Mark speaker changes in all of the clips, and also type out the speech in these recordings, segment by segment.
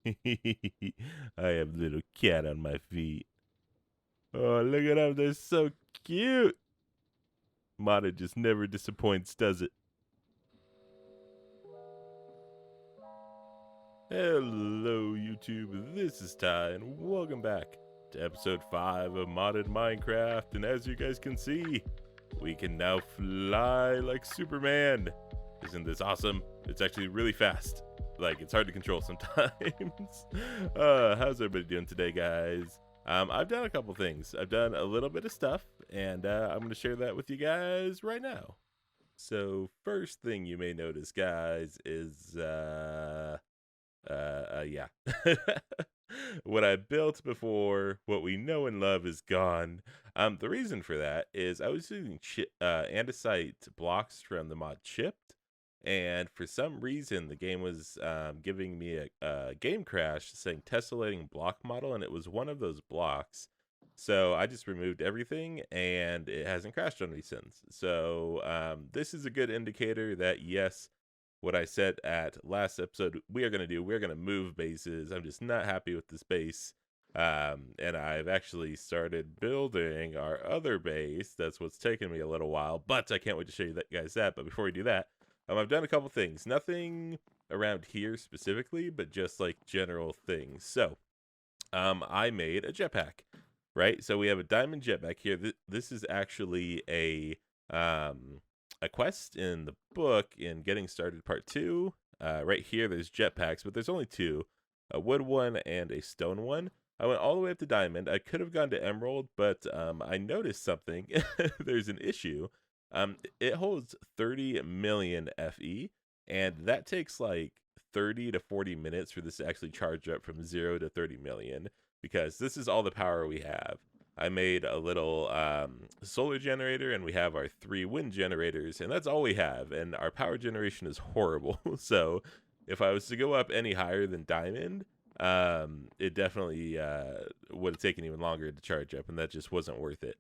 Speaker 1: I have little cat on my feet. Oh, look at them. They're so cute. Mata just never disappoints, does it? Hello, YouTube. This is Ty, and welcome back to episode 5 of Modded Minecraft. And as you guys can see, we can now fly like Superman. Isn't this awesome? It's actually really fast. Like, it's hard to control sometimes. How's everybody doing today, guys? I've done a couple things. I've done a little bit of stuff, and I'm going to share that with you guys right now. So, first thing you may notice, guys, is, yeah. What I built before, what we know and love is gone. The reason for that is I was using andesite blocks from the mod Chipped, and for some reason the game was giving me a game crash saying tessellating block model, and it was one of those blocks. So I just removed everything, and it hasn't crashed on me since. So this is a good indicator that yes, what I said at last episode we're going to move bases. I'm just not happy with this base. And I've actually started building our other base. That's what's taken me a little while, but I can't wait to show you guys that. But before we do that, I've done a couple things. Nothing around here specifically, but just like general things. So, I made a jetpack, right? So we have a diamond jetpack here. This is actually a quest in the book in Getting Started Part 2. Right here, there's jetpacks, but there's only two, a wood one and a stone one. I went all the way up to diamond. I could have gone to emerald, but I noticed something. There's an issue. It holds 30 million FE, and that takes like 30 to 40 minutes for this to actually charge up from 0 to 30 million, because this is all the power we have. I made a little solar generator, and we have our 3 wind generators, and that's all we have, and our power generation is horrible. So if I was to go up any higher than diamond, it definitely would have taken even longer to charge up, and that just wasn't worth it.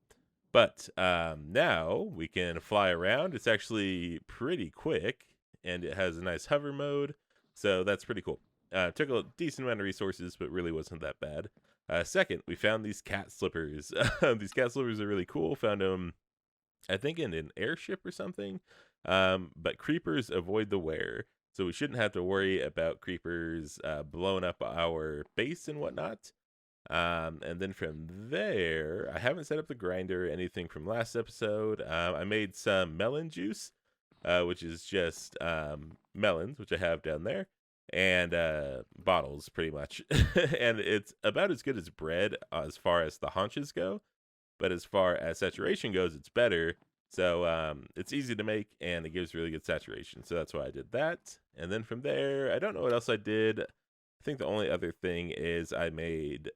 Speaker 1: But now we can fly around. It's actually pretty quick, and it has a nice hover mode, so that's pretty cool. Took a decent amount of resources, but really wasn't that bad. Second, we found these cat slippers. These cat slippers are really cool. Found them, I think, in an airship or something. But creepers avoid the wear, so we shouldn't have to worry about creepers blowing up our base and whatnot. And then from there, I haven't set up the grinder or anything from last episode. I made some melon juice, which is just melons, which I have down there, and bottles pretty much. And it's about as good as bread as far as the haunches go, but as far as saturation goes, it's better. So it's easy to make, and it gives really good saturation. So that's why I did that. And then from there, I don't know what else I did. I think the only other thing is I made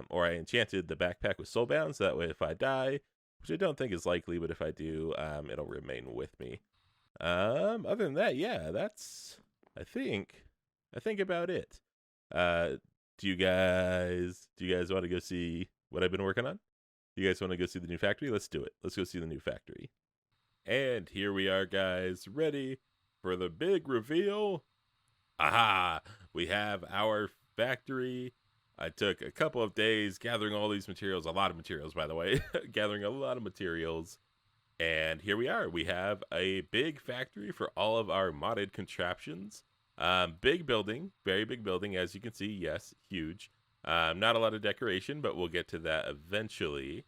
Speaker 1: or I enchanted the backpack with soulbound, so that way if I die, which I don't think is likely, but if I do, it'll remain with me. Other than that, yeah, that's I think about it. Uh, do you guys want to go see what I've been working on? You guys want to go see the new factory? Let's do it. Let's go see the new factory. And here we are, guys, ready for the big reveal. Aha! We have our factory. I took a couple of days gathering all these materials, a lot of materials, by the way, gathering a lot of materials. And here we are. We have a big factory for all of our modded contraptions. Big building, very big building, as you can see. Yes, huge. Not a lot of decoration, but we'll get to that eventually.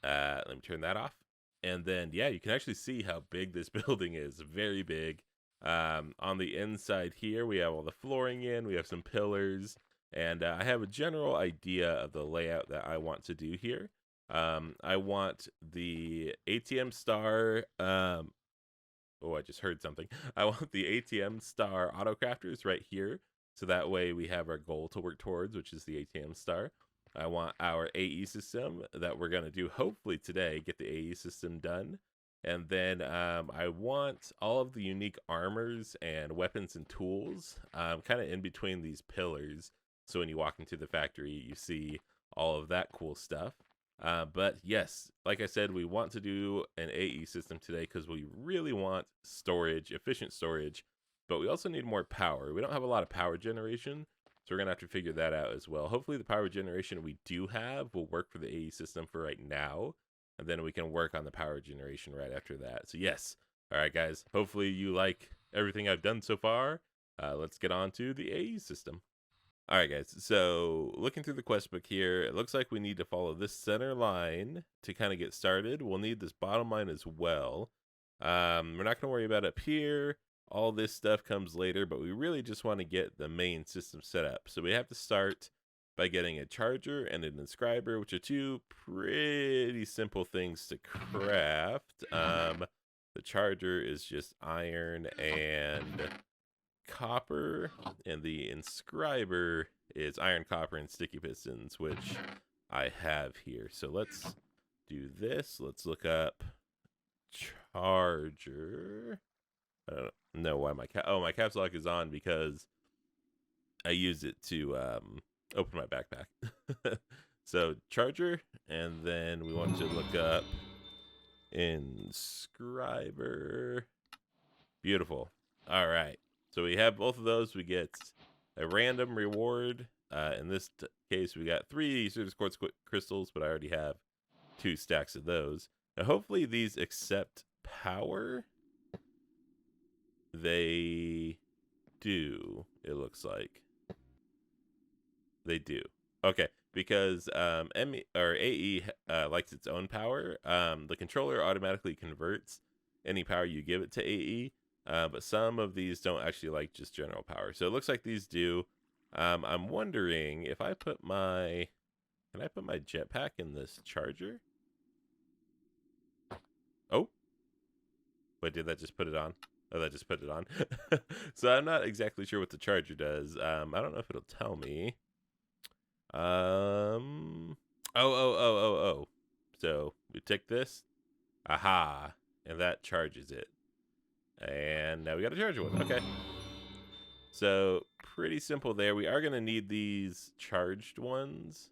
Speaker 1: Let me turn that off. And then, yeah, you can actually see how big this building is. Very big. On the inside here, we have all the flooring in. We have some pillars. And I have a general idea of the layout that I want to do here. I want the ATM star. Oh, I just heard something. I want the ATM star autocrafters right here. So that way we have our goal to work towards, which is the ATM star. I want our AE system that we're going to do hopefully today, get the AE system done. And then I want all of the unique armors and weapons and tools kind of in between these pillars. So when you walk into the factory, you see all of that cool stuff. But yes, like I said, we want to do an AE system today because we really want storage, efficient storage, but we also need more power. We don't have a lot of power generation, So we're going to have to figure that out as well. Hopefully the power generation we do have will work for the AE system for right now. And then we can work on the power generation right after that. So yes. All right, guys. Hopefully you like everything I've done so far. Let's get on to the AE system. All right, guys. So looking through the quest book here, it looks like we need to follow this center line to kind of get started. We'll need this bottom line as well. We're not going to worry about up here. All this stuff comes later, but we really just want to get the main system set up. So we have to start by getting a charger and an inscriber, which are two pretty simple things to craft. The charger is just iron and copper, and the inscriber is iron, copper, and sticky pistons, which I have here. So let's do this. Let's look up charger. I don't know why my my caps lock is on because I use it to open my backpack. So charger, and then we want to look up inscriber. Beautiful. All right. So we have both of those. We get a random reward. In this case, we got 3 Certus Quartz crystals, but I already have 2 stacks of those. Now, hopefully these accept power. They do, it looks like. They do. Okay, because AE likes its own power. The controller automatically converts any power you give it to AE, but some of these don't actually like just general power. So it looks like these do. I'm wondering if I put my... Can I put my jetpack in this charger? Oh. Wait, did that just put it on? Oh, that just put it on. So I'm not exactly sure what the charger does. I don't know if it'll tell me. Oh. So we take this. Aha. And that charges it. And now we got a charger one. Okay. So pretty simple there. We are going to need these charged ones.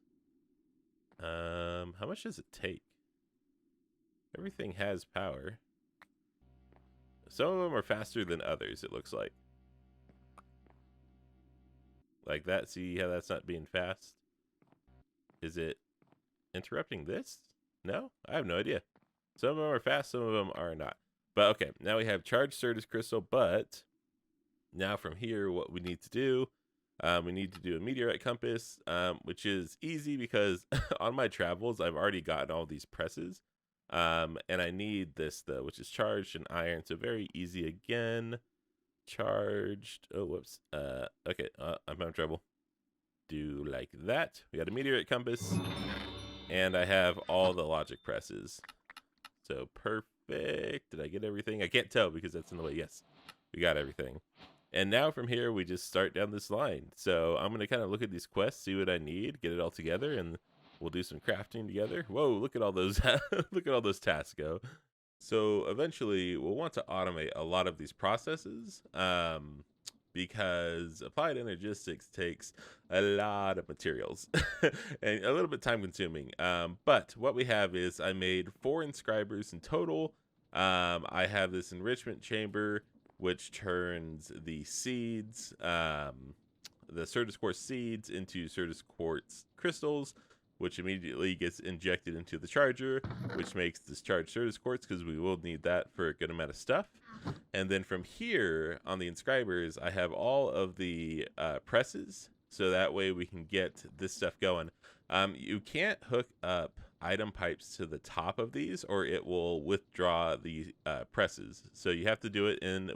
Speaker 1: How much does it take? Everything has power. Some of them are faster than others, it looks like. Like that. See how that's not being fast? Is it interrupting this? No? I have no idea. Some of them are fast, some of them are not. But okay, now we have charged Certus crystal, but now from here, what we need to do, we need to do a Meteorite Compass, which is easy because on my travels, I've already gotten all these presses. And I need this though, which is charged and iron. So very easy again. Charged. Oh, whoops. Okay. I'm having trouble. Do like that. We got a Meteorite Compass, and I have all the logic presses. So perfect. Did I get everything? I can't tell because that's in the way. Yes, we got everything. And now from here, we just start down this line. So I'm going to kind of look at these quests, see what I need, get it all together, and we'll do some crafting together. Whoa, look at all those look at all those tasks go. So eventually we'll want to automate a lot of these processes because applied energistics takes a lot of materials and a little bit time consuming. But what we have is I made 4 inscribers in total. I have this enrichment chamber which turns the seeds, the Certus Quartz seeds into Certus Quartz crystals, which immediately gets injected into the charger, which makes this charged Certus Quartz because we will need that for a good amount of stuff. And then from here on the inscribers, I have all of the presses, so that way we can get this stuff going. You can't hook up item pipes to the top of these or it will withdraw the presses. So you have to do it in,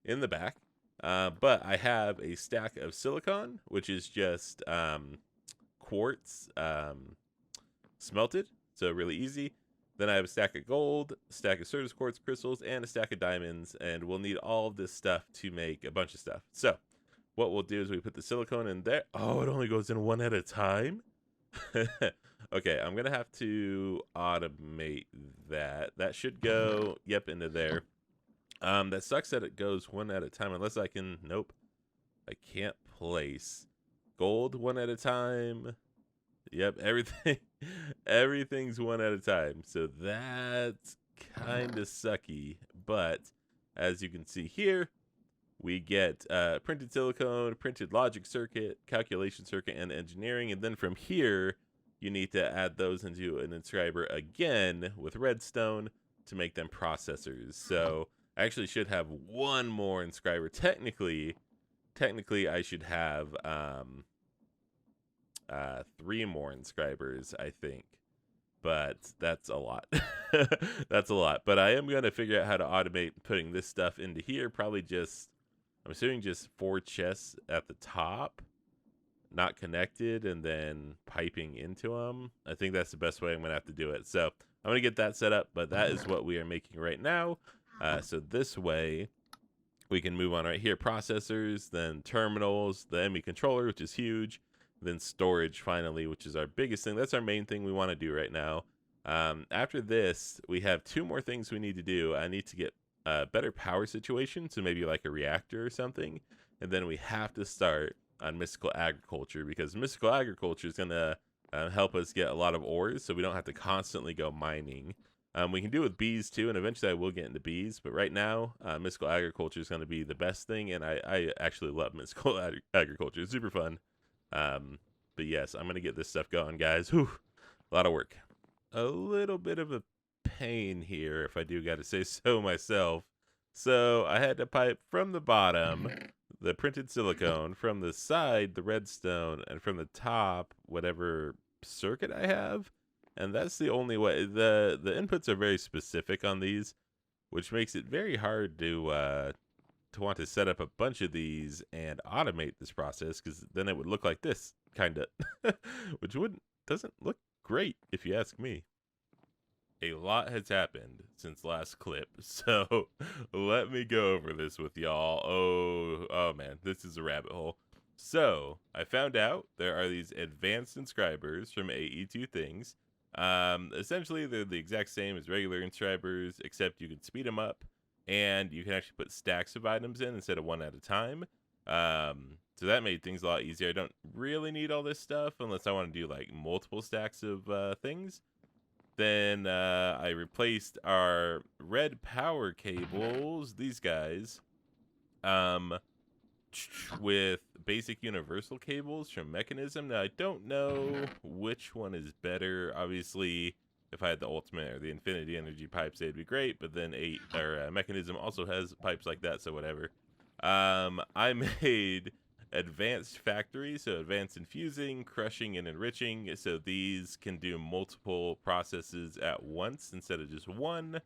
Speaker 1: in the back. But I have a stack of silicon, which is just quartz smelted, so really easy. Then I have a stack of gold, a stack of Certus Quartz crystals, and a stack of diamonds, and we'll need all of this stuff to make a bunch of stuff. So what we'll do is we put the silicone in there. Oh, it only goes in one at a time? Okay, I'm gonna have to automate that. That should go, yep, into there. That sucks that it goes one at a time, unless I can, nope. I can't place gold one at a time. Yep, everything's one at a time. So that's kind of sucky. But as you can see here, we get printed silicone, printed logic circuit, calculation circuit, and engineering. And then from here, you need to add those into an inscriber again with redstone to make them processors. So I actually should have one more inscriber. Technically, I should have 3 more inscribers, I think. But that's a lot. That's a lot. But I am going to figure out how to automate putting this stuff into here. Probably just, I'm assuming just 4 chests at the top, not connected, and then piping into them. I think that's the best way I'm going to have to do it. So I'm going to get that set up, but that is what we are making right now. So this way we can move on right here. Processors, then terminals, the ME controller, which is huge. Then storage finally, which is our biggest thing. That's our main thing we want to do right now. After this, we have 2 more things we need to do. I need to get a better power situation, so maybe like a reactor or something. And then we have to start on mystical agriculture, because mystical agriculture is going to help us get a lot of ores, so we don't have to constantly go mining. We can do it with bees too, and eventually I will get into bees. But right now, mystical agriculture is going to be the best thing, and I actually love mystical agriculture. It's super fun. But yes, I'm gonna get this stuff going, guys. Whew, a lot of work. A little bit of a pain here, if I do gotta say so myself. So I had to pipe from the bottom the printed silicone, from the side the redstone, and from the top whatever circuit I have. And that's the only way. The inputs are very specific on these, which makes it very hard to want to set up a bunch of these and automate this process, because then it would look like this, kind of, which doesn't look great if you ask me. A lot has happened since last clip, so let me go over this with y'all. Oh man, this is a rabbit hole. So I found out there are these advanced inscribers from AE2 things. Essentially they're the exact same as regular inscribers, except you can speed them up, and you can actually put stacks of items in instead of one at a time. So that made things a lot easier. I don't really need all this stuff unless I want to do like multiple stacks of things. Then I replaced our red power cables, these guys, with basic universal cables from Mechanism. Now I don't know which one is better. Obviously, if I had the ultimate or the infinity energy pipes, they'd be great. But then Mechanism also has pipes like that, so whatever. I made advanced factory, so advanced infusing, crushing, and enriching. So these can do multiple processes at once instead of just one.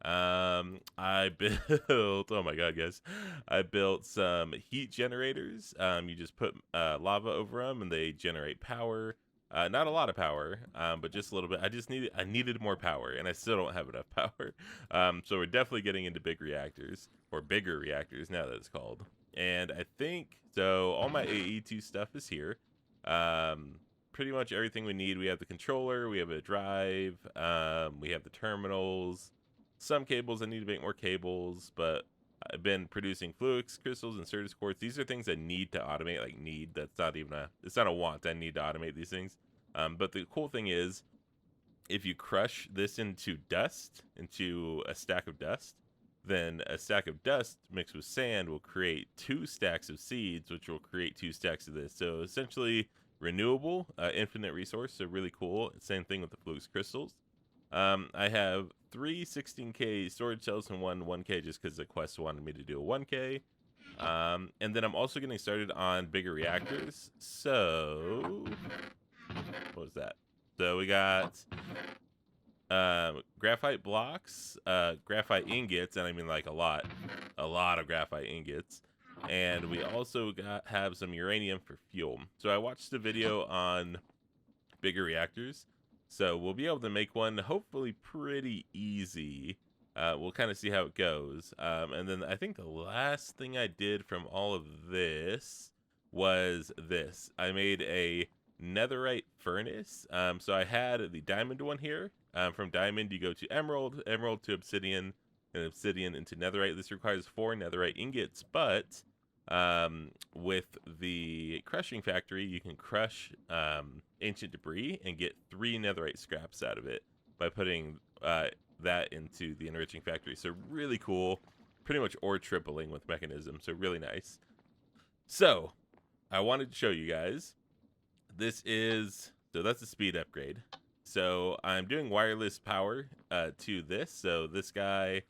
Speaker 1: I built, oh my god, guys, I built some heat generators. You just put lava over them and they generate power. Not a lot of power, but just a little bit. I needed more power, and I still don't have enough power. So we're definitely getting into big reactors, or bigger reactors now that it's called. And I think, so all my AE2 stuff is here. Pretty much everything we need. We have the controller, we have a drive, we have the terminals, some cables. I need to make more cables, but I've been producing fluix crystals and Certus quartz. These are things I need to automate, like need. That's not even it's not a want. I need to automate these things. But the cool thing is, if you crush this into dust, into a stack of dust, then a stack of dust mixed with sand will create 2 stacks of seeds, which will create 2 stacks of this. So essentially renewable, infinite resource. So really cool. Same thing with the fluix crystals. I have 3 16K storage cells and 1 1K, just because the quest wanted me to do a 1K. And then I'm also getting started on bigger reactors. So what was that? So we got graphite blocks, graphite ingots, and I mean like a lot of graphite ingots. And we also have some uranium for fuel. So I watched a video on bigger reactors. So we'll be able to make one hopefully pretty easy. We'll kind of see how it goes. And then I think the last thing I did from all of this was this. I made a Netherrite Furnace. So I had the diamond one here. From diamond, you go to emerald, emerald to obsidian, and obsidian into netherite. This requires 4 netherite ingots, but with the crushing factory, you can crush ancient debris and get 3 netherite scraps out of it by putting that into the enriching factory. So really cool. pretty much ore tripling with mechanism, so really nice. So I wanted to show you guys. So that's a speed upgrade. So I'm doing wireless power to this. So this guy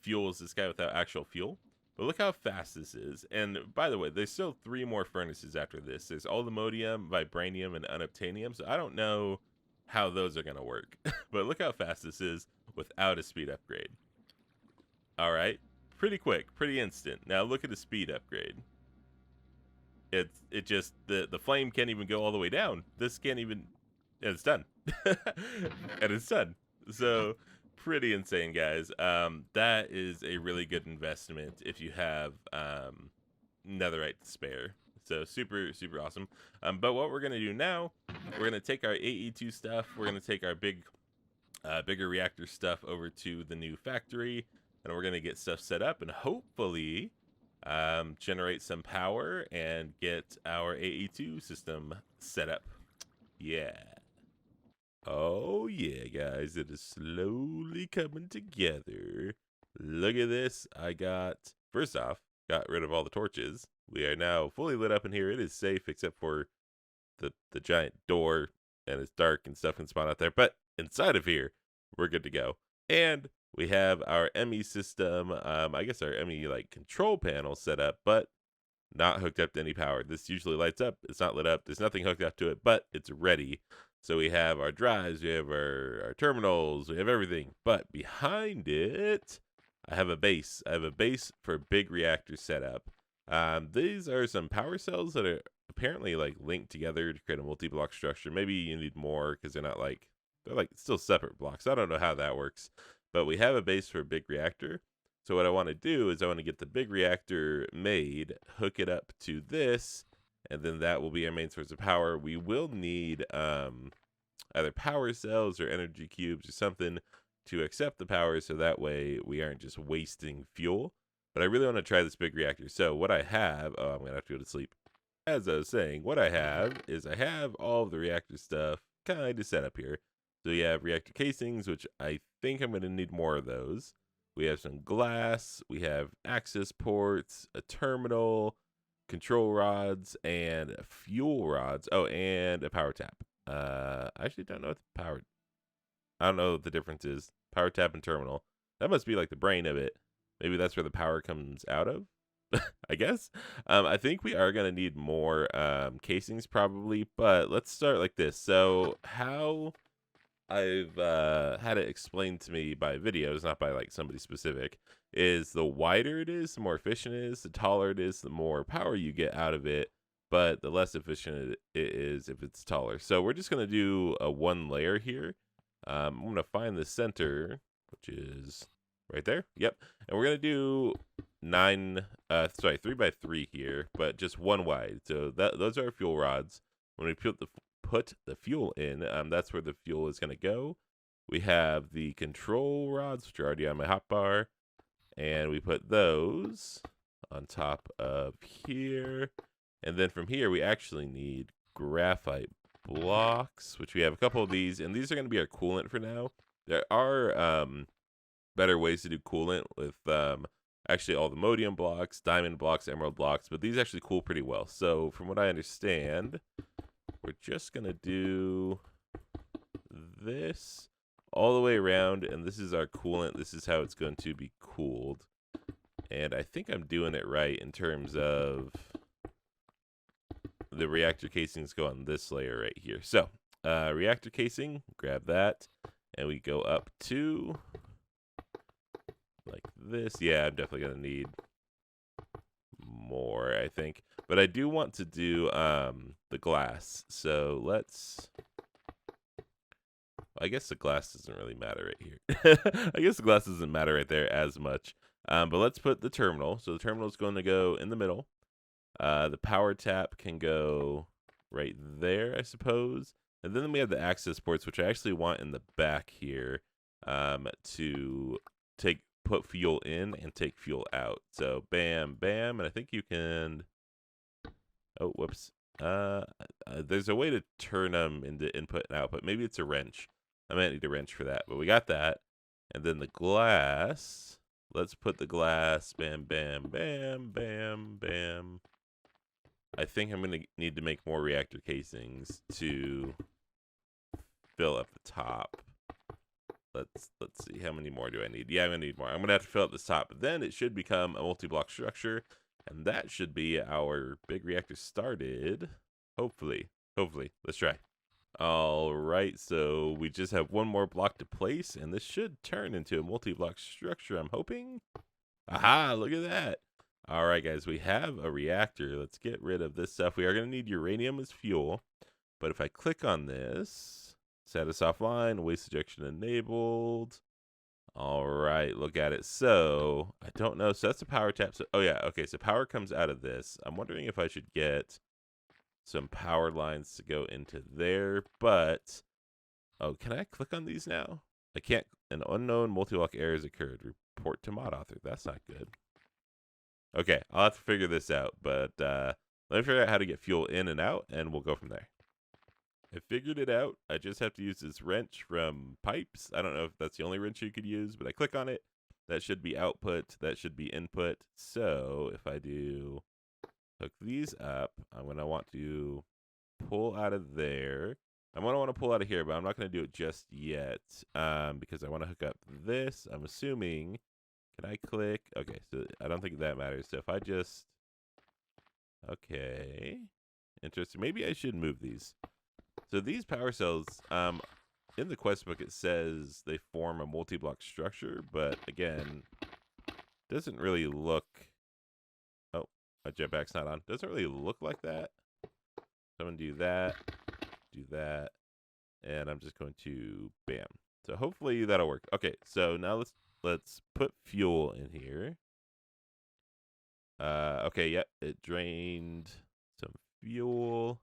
Speaker 1: fuels this guy without actual fuel. But look how fast this is. And by the way, there's still 3 more furnaces after this. There's Aluminium, Vibranium, and Unobtainium. So I don't know how those are going to work. But look how fast this is without a speed upgrade. All right. Pretty quick, pretty instant. Now look at the speed upgrade. It just, the flame can't even go all the way down. This can't even, and it's done. And it's done. So pretty insane, guys. That is a really good investment if you have netherite to spare. So super awesome. But what we're gonna do now, we're gonna take our AE2 stuff, we're gonna take our bigger reactor stuff over to the new factory, and we're gonna get stuff set up and hopefully generate some power and get our AE2 system set up. Yeah. Oh yeah, guys, it is slowly coming together. Look at this. First off, got rid of all the torches. We are now fully lit up in here. It is safe except for the giant door, and it's dark and stuff can spawn out there. But inside of here, we're good to go. And we have our ME system, I guess our ME like control panel set up, but not hooked up to any power. This usually lights up. It's not lit up. There's nothing hooked up to it, but it's ready. So we have our drives, we have our terminals, we have everything. But behind it, I have a base. I have a base for big reactor setup. These are some power cells that are apparently like linked together to create a multi-block structure. Maybe you need more because they're like still separate blocks. I don't know how that works. But we have a base for a big reactor. So what I want to do is I want to get the big reactor made, hook it up to this, and then that will be our main source of power. We will need either power cells or energy cubes or something to accept the power, so that way we aren't just wasting fuel. But I really want to try this big reactor. So what I have, I'm going to have to go to sleep. As I was saying, what I have is I have all of the reactor stuff kind of set up here. So you have reactor casings, which I think I'm going to need more of those. We have some glass, we have access ports, a terminal, control rods, and fuel rods. Oh, and a power tap. I actually don't know I don't know what the difference is. Power tap and terminal. That must be like the brain of it. Maybe that's where the power comes out of, I guess. I think we are going to need more casings probably, but let's start like this. So how I've had it explained to me by videos, not by like somebody specific, is the wider it is, the more efficient it is, the taller it is, the more power you get out of it, but the less efficient it is if it's taller. So we're just going to do a 1 layer here. I'm going to find the center, which is right there. Yep. And we're going to do 3 by 3 here, but just 1 wide. So those are our fuel rods. When we put the fuel in, that's where the fuel is going to go. We have the control rods, which are already on my hotbar, and we put those on top of here. And then from here, we actually need graphite blocks, which we have a couple of these, and these are going to be our coolant for now. There are better ways to do coolant with actually all the modium blocks, diamond blocks, emerald blocks, but these actually cool pretty well. So from what I understand, we're just going to do this all the way around, and this is our coolant. This is how it's going to be cooled. And I think I'm doing it right in terms of the reactor casings go on this layer right here. So reactor casing, grab that, and we go up to like this. Yeah, I'm definitely going to need more, I think. But I do want to do the glass. So I guess the glass doesn't really matter right here. I guess the glass doesn't matter right there as much. But let's put the terminal. So the terminal is going to go in the middle. The power tap can go right there, I suppose. And then we have the access ports, which I actually want in the back here to put fuel in and take fuel out. So bam, bam, and I think you can. Oh, whoops. There's a way to turn them into input and output. Maybe it's a wrench. I might need a wrench for that, but we got that. And then the glass. Let's put the glass. Bam, bam, bam, bam, bam. I think I'm going to need to make more reactor casings to fill up the top. Let's see, how many more do I need? Yeah, I'm gonna need more. I'm gonna have to fill up this top, but then it should become a multi-block structure, and that should be our big reactor started. Hopefully. Let's try. All right, so we just have one more block to place, and this should turn into a multi-block structure, I'm hoping. Aha, look at that. All right, guys, we have a reactor. Let's get rid of this stuff. We are gonna need uranium as fuel, but if I click on this, status offline, waste ejection enabled. All right, look at it. So I don't know. So that's the power tap. So, oh yeah, okay. So power comes out of this. I'm wondering if I should get some power lines to go into there. But oh, can I click on these now? I can't. An unknown multi-block error has occurred. Report to mod author. That's not good. Okay, I'll have to figure this out. But let me figure out how to get fuel in and out, and we'll go from there. I figured it out. I just have to use this wrench from pipes. I don't know if that's the only wrench you could use, but I click on it. That should be output. That should be input. So if I do hook these up, I'm going to want to pull out of there. I'm going to want to pull out of here, but I'm not going to do it just yet because I want to hook up this. I'm assuming. Can I click? Okay, so I don't think that matters. So if I just. Okay. Interesting. Maybe I should move these. So these power cells, in the quest book, it says they form a multi-block structure, but again, doesn't really look. Oh, my jetpack's not on. Doesn't really look like that. So I'm gonna do that, and I'm just going to bam. So hopefully that'll work. Okay, so now let's put fuel in here. Okay, yep, it drained some fuel.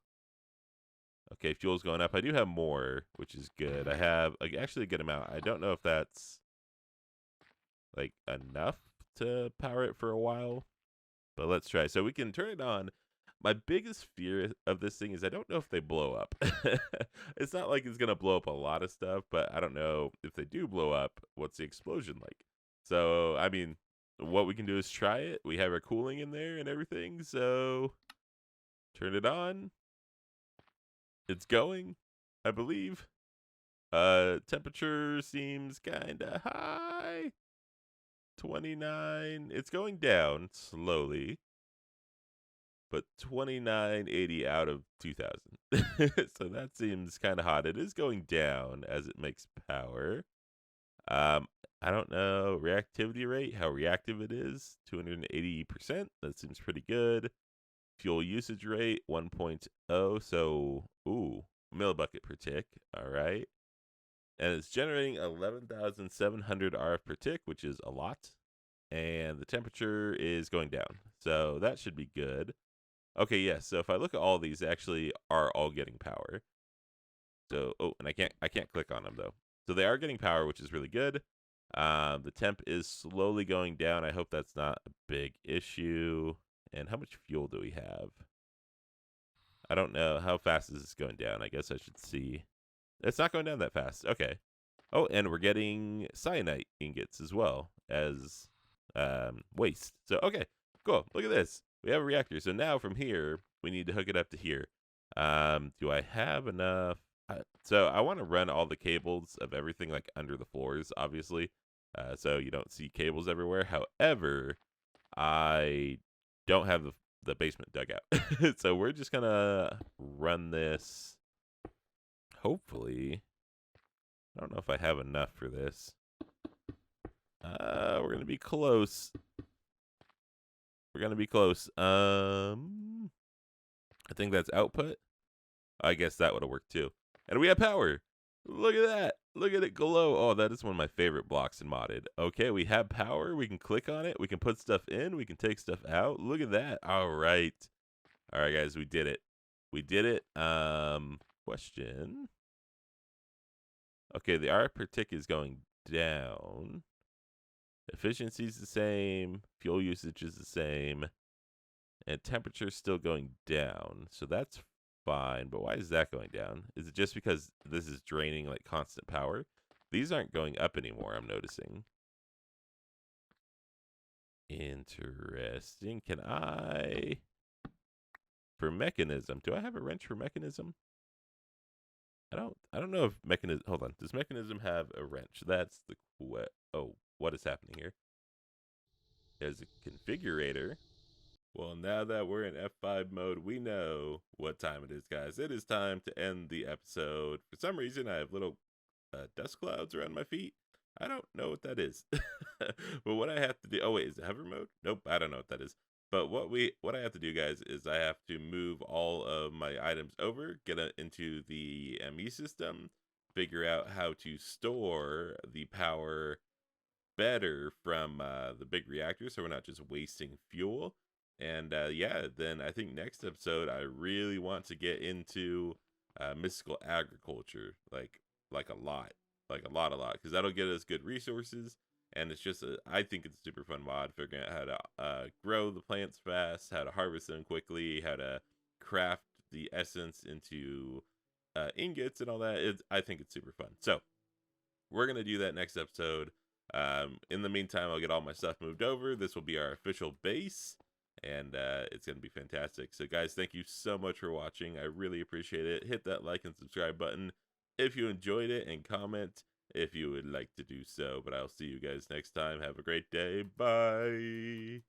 Speaker 1: Okay, fuel's going up. I do have more, which is good. I have actually a good amount. I don't know if that's like enough to power it for a while, but let's try. So we can turn it on. My biggest fear of this thing is I don't know if they blow up. It's not like it's going to blow up a lot of stuff, but I don't know if they do blow up, what's the explosion like? So, I mean, what we can do is try it. We have our cooling in there and everything, so turn it on. It's going, I believe. Temperature seems kinda high. 29. It's going down slowly. But 2980 out of 2000. So that seems kind of hot. It is going down as it makes power. I don't know reactivity rate, how reactive it is. 280%. That seems pretty good. Fuel usage rate 1.0, so millibucket per tick. All right, and it's generating 11,700 RF per tick, which is a lot. And the temperature is going down, so that should be good. Okay, yes. So if I look at all these, they actually are all getting power. So and I can't click on them though. So they are getting power, which is really good. The temp is slowly going down. I hope that's not a big issue. And how much fuel do we have? I don't know. How fast is this going down? I guess I should see. It's not going down that fast. Okay. Oh, and we're getting cyanite ingots as well as waste. So, okay, cool. Look at this. We have a reactor. So now from here, we need to hook it up to here. Do I have enough? So I want to run all the cables of everything like under the floors, obviously. So you don't see cables everywhere. However, I don't have the basement dug out. So we're just gonna run this. Hopefully, I don't know if I have enough for this. We're gonna be close. We're gonna be close. I think that's output. I guess that would have worked too. And we have power. Look at that. Look at it glow. Oh, that is one of my favorite blocks in modded. Okay, we have power. We can click on it. We can put stuff in. We can take stuff out. Look at that. All right. All right, guys, we did it. We did it. Question. Okay, the R per tick is going down. Efficiency is the same. Fuel usage is the same. And temperature is still going down. So that's fine, but why is that going down? Is it just because this is draining like constant power? These aren't going up anymore, I'm noticing. Interesting. Can I... For mechanism, do I have a wrench for mechanism? I don't know if mechanism... Hold on. Does mechanism have a wrench? That's the... Oh, what is happening here? There's a configurator. Well, now that we're in F5 mode, we know what time it is, guys. It is time to end the episode. For some reason, I have little dust clouds around my feet. I don't know what that is. But what I have to do... Oh, wait, is it hover mode? Nope, I don't know what that is. But what I have to do, guys, is I have to move all of my items over, get into the ME system, figure out how to store the power better from the big reactor, so we're not just wasting fuel. And yeah, then I think next episode I really want to get into mystical agriculture, like a lot, because that'll get us good resources. And it's just I think it's a super fun mod, figuring out how to grow the plants fast, how to harvest them quickly, how to craft the essence into ingots and all that. I think it's super fun. So we're gonna do that next episode. In the meantime, I'll get all my stuff moved over. This will be our official base, and it's going to be fantastic. So, guys, thank you so much for watching. I really appreciate it. Hit that like and subscribe button if you enjoyed it, and comment if you would like to do so. But I'll see you guys next time. Have a great day. Bye.